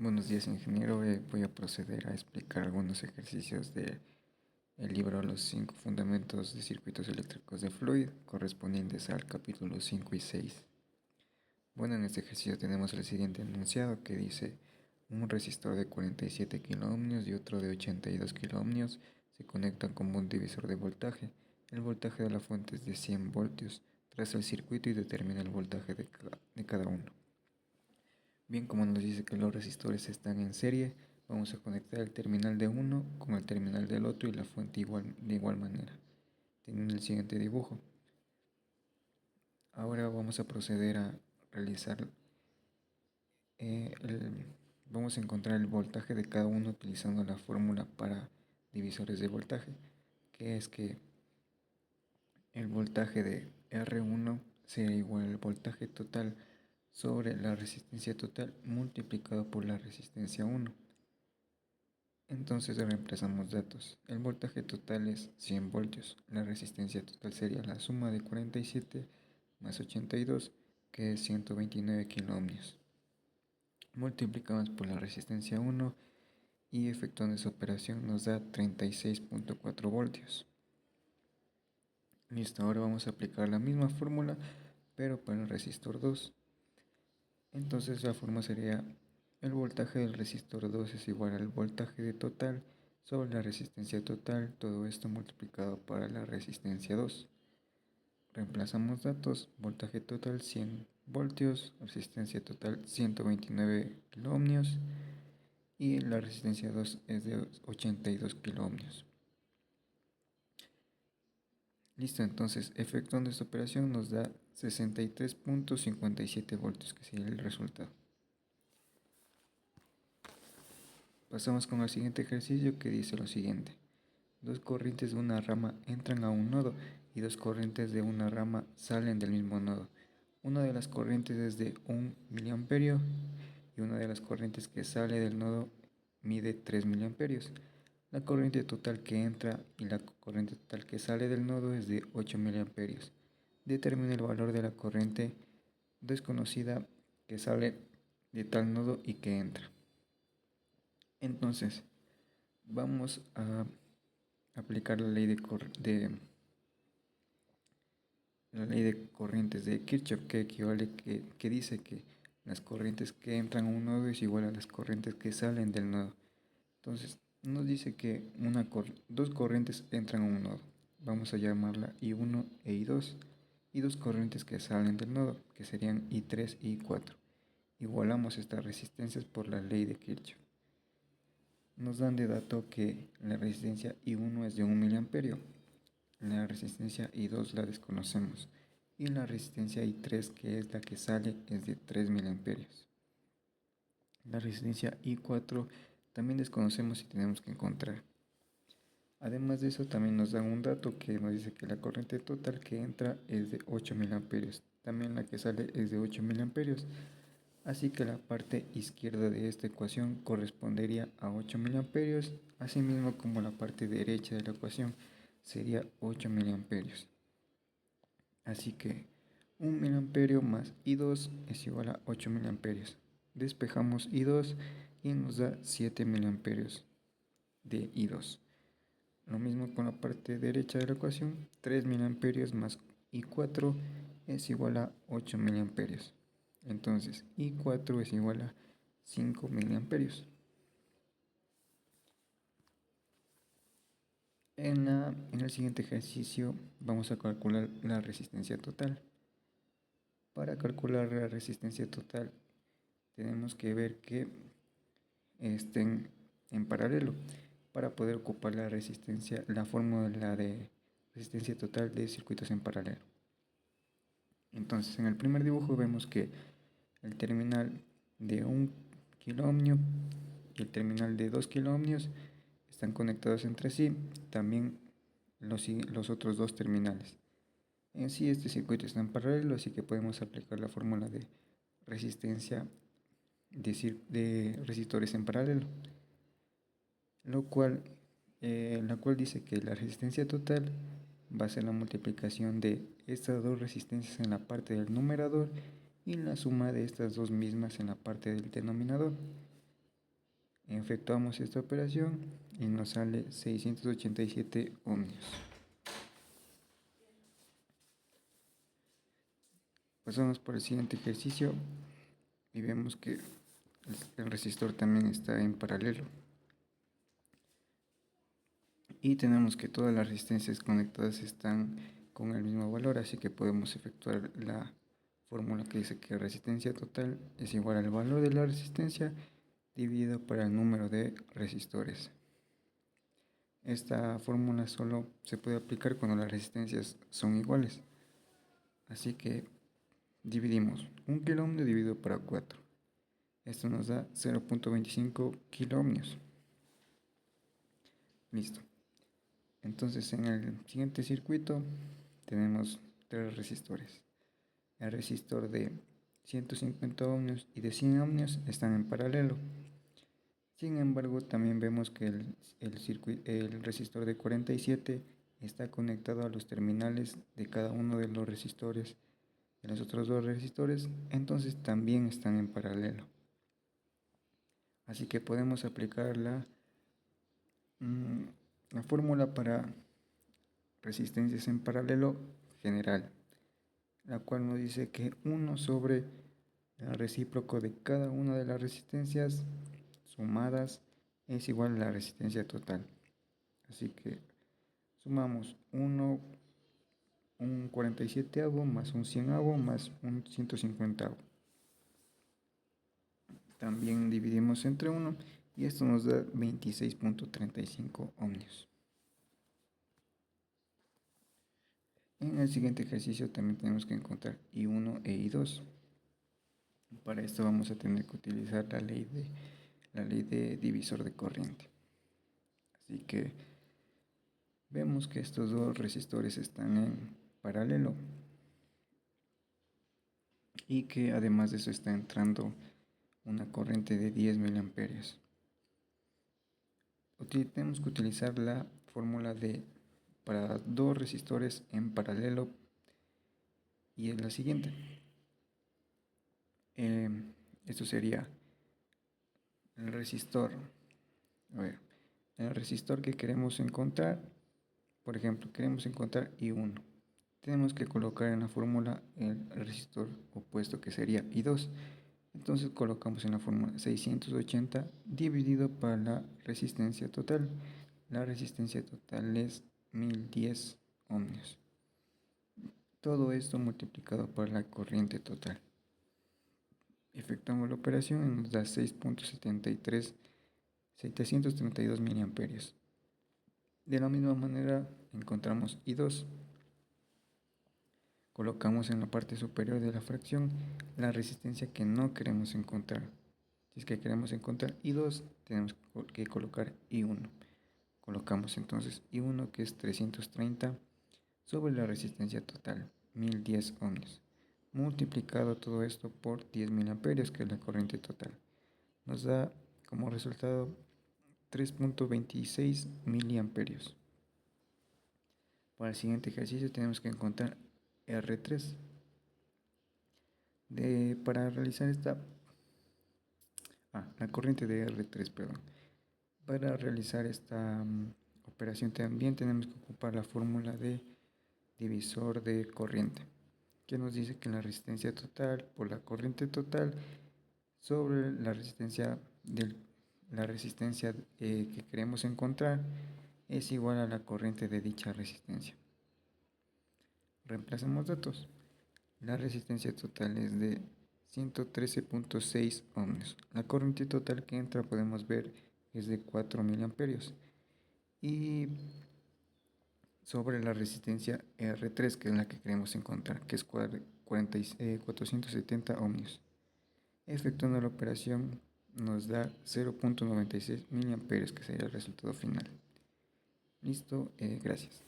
Buenos días, ingeniero. Voy a proceder a explicar algunos ejercicios del libro Los 5 fundamentos de circuitos eléctricos de Fluid, correspondientes al capítulo 5 y 6. Bueno, en este ejercicio tenemos el siguiente enunciado que dice: un resistor de 47 kiloohmios y otro de 82 kiloohmios se conectan con un divisor de voltaje. El voltaje de la fuente es de 100 voltios. Traza el circuito y determina el voltaje de cada uno. Bien, como nos dice que los resistores están en serie, vamos a conectar el terminal de uno con el terminal del otro y la fuente de igual manera, teniendo el siguiente dibujo. Ahora vamos a proceder a realizar, vamos a encontrar el voltaje de cada uno utilizando la fórmula para divisores de voltaje, que es que el voltaje de R1 será igual al voltaje total sobre la resistencia total multiplicado por la resistencia 1. Entonces reemplazamos datos. El voltaje total es 100 voltios. La resistencia total sería la suma de 47 más 82, que es 129 kiloohmios. Multiplicamos por la resistencia 1 y efectuando esa operación nos da 36.4 voltios. Listo, ahora vamos a aplicar la misma fórmula, pero para el resistor 2. Entonces la fórmula sería: el voltaje del resistor 2 es igual al voltaje de total sobre la resistencia total, todo esto multiplicado para la resistencia 2. Reemplazamos datos: voltaje total 100 voltios, resistencia total 129 kiloohmios y la resistencia 2 es de 82 kiloohmios. Listo, entonces efectuando esta operación nos da 63.57 voltios, que sería el resultado. Pasamos con el siguiente ejercicio, que dice lo siguiente: dos corrientes de una rama entran a un nodo y dos corrientes de una rama salen del mismo nodo. Una de las corrientes es de 1 miliamperio y una de las corrientes que sale del nodo mide 3 miliamperios. La corriente total que entra y la corriente total que sale del nodo es de 8 miliamperios. Determina el valor de la corriente desconocida que sale de tal nodo y que entra. Entonces, vamos a aplicar la ley de corrientes de Kirchhoff, que dice que las corrientes que entran a un nodo es igual a las corrientes que salen del nodo. Entonces, nos dice que dos corrientes entran a un nodo, vamos a llamarla I1 e I2, y dos corrientes que salen del nodo, que serían I3 y I4. Igualamos estas resistencias por la ley de Kirchhoff. Nos dan de dato que la resistencia I1 es de 1 miliamperio, la resistencia I2 la desconocemos y la resistencia I3, que es la que sale, es de 3 miliamperios. La resistencia I4 también desconocemos y tenemos que encontrar. Además de eso, también nos dan un dato que nos dice que la corriente total que entra es de 8 miliamperios, también la que sale es de 8 miliamperios. Así que la parte izquierda de esta ecuación correspondería a 8 miliamperios, asimismo como la parte derecha de la ecuación sería 8 miliamperios. Así que 1 miliamperio más I2 es igual a 8 miliamperios. Despejamos I2 y nos da 7 miliamperios de I2. Lo mismo con la parte derecha de la ecuación: 3 miliamperios más I4 es igual a 8 miliamperios. Entonces I4 es igual a 5 miliamperios. En el siguiente ejercicio vamos a calcular la resistencia total. Para calcular la resistencia total tenemos que ver que estén en paralelo para poder ocupar la fórmula de resistencia total de circuitos en paralelo. Entonces, en el primer dibujo vemos que el terminal de 1 kiloohmio y el terminal de 2 kiloohmios están conectados entre sí, también los otros dos terminales. En sí, este circuito está en paralelo, así que podemos aplicar la fórmula de resistencia de resistores en paralelo, la cual dice que la resistencia total va a ser la multiplicación de estas dos resistencias en la parte del numerador y la suma de estas dos mismas en la parte del denominador. Efectuamos esta operación y nos sale 687 ohmios. Pasamos por el siguiente ejercicio y vemos que el resistor también está en paralelo. Y tenemos que todas las resistencias conectadas están con el mismo valor, así que podemos efectuar la fórmula que dice que resistencia total es igual al valor de la resistencia dividido por el número de resistores. Esta fórmula solo se puede aplicar cuando las resistencias son iguales, así que dividimos 1 kilo ohmio dividido por 4. Esto nos da 0.25 kilo ohmios. Listo. Entonces en el siguiente circuito tenemos tres resistores. El resistor de 150 ohmios y de 100 ohmios están en paralelo. Sin embargo, también vemos que el resistor de 47 está conectado a los terminales de cada uno de los resistores. De los otros dos resistores, entonces también están en paralelo. Así que podemos aplicar la fórmula para resistencias en paralelo general, la cual nos dice que 1 sobre el recíproco de cada una de las resistencias sumadas es igual a la resistencia total. Así que sumamos un 47avo más un 100avo más un 150avo. También dividimos entre 1 y esto nos da 26.35 ohmios. En el siguiente ejercicio también tenemos que encontrar I1 e I2. Para esto vamos a tener que utilizar la ley de divisor de corriente. Así que vemos que estos dos resistores están en paralelo y que además de eso está entrando una corriente de 10 miliamperios. Tenemos que utilizar la fórmula para dos resistores en paralelo y es la siguiente. Esto sería el resistor. El resistor que queremos encontrar, por ejemplo, queremos encontrar I1. Tenemos que colocar en la fórmula el resistor opuesto que sería I2. Entonces colocamos en la fórmula 680 dividido por la resistencia total. La resistencia total es 1010 ohmios. Todo esto multiplicado por la corriente total. Efectuamos la operación y nos da 732 miliamperios. De la misma manera encontramos I2. Colocamos en la parte superior de la fracción la resistencia que no queremos encontrar. Si es que queremos encontrar I2, tenemos que colocar I1. Colocamos entonces I1, que es 330 sobre la resistencia total, 1010 ohmios. Multiplicado todo esto por 10 miliamperios, que es la corriente total. Nos da como resultado 3.26 miliamperios. Para el siguiente ejercicio tenemos que encontrar R3. Para realizar la corriente de R3, perdón. Para realizar esta operación también tenemos que ocupar la fórmula de divisor de corriente, que nos dice que la resistencia total por la corriente total sobre la resistencia que queremos encontrar es igual a la corriente de dicha resistencia. Reemplazamos datos. La resistencia total es de 113.6 ohmios. La corriente total que entra podemos ver es de 4 miliamperios. Y sobre la resistencia R3, que es la que queremos encontrar, que es 470 ohmios. Efectuando la operación nos da 0.96 miliamperios, que sería el resultado final. Listo, gracias.